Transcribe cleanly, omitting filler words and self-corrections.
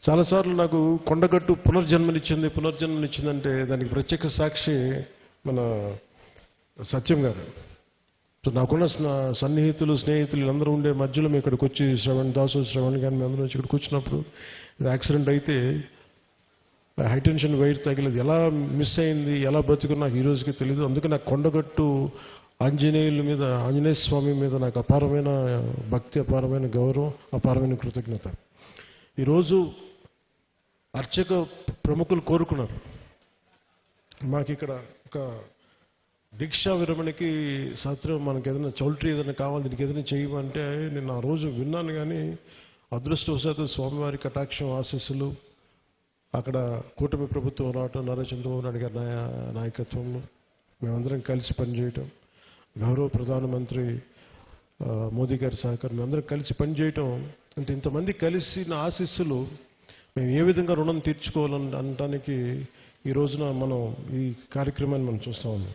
చాలాసార్లు నాకు కొండగట్టు పునర్జన్మనిచ్చిందంటే దానికి ప్రత్యక్ష సాక్షి మన సత్యం గారు. సో నాకున్న సన్నిహితులు స్నేహితులు వీళ్ళందరూ ఉండే మధ్యలో మేము ఇక్కడికి వచ్చి శ్రవణ్ గారిని అందరూ వచ్చి ఇక్కడికి వచ్చినప్పుడు యాక్సిడెంట్ అయితే హైటెన్షన్ వైర్ తగిలేదు, ఎలా మిస్ అయింది, ఎలా బతుకుని నాకు ఈ రోజుకి తెలియదు. అందుకే నాకు కొండగట్టు ఆంజనేయ స్వామి మీద నాకు అపారమైన భక్తి, అపారమైన గౌరవం, అపారమైన కృతజ్ఞత. ఈరోజు అర్చక ప్రముఖులు కోరుకున్నారు మాకు ఇక్కడ ఒక దీక్షా విరమణకి శాస్త్రం మనకి ఏదైనా చౌల్ట్రీ ఏదైనా కావాలి, దీనికి ఏదైనా చేయమంటే నేను ఆ రోజు విన్నాను. కానీ అదృష్టవశాత్తు స్వామివారి కటాక్షం ఆశీస్సులు, అక్కడ కూటమి ప్రభుత్వం రావటం, నారా చంద్రబాబు నాయుడు గారి నాయకత్వంలో మేమందరం కలిసి పనిచేయటం, గౌరవ ప్రధానమంత్రి మోదీ గారి సహకారం, మేమందరం కలిసి పనిచేయటం అంటే ఇంతమంది కలిసి నా ఆశీస్సులు మేము ఏ విధంగా రుణం తీర్చుకోవాలని అనడానికి ఈ రోజున మనం ఈ కార్యక్రమాన్ని మనం చూస్తా ఉన్నాం.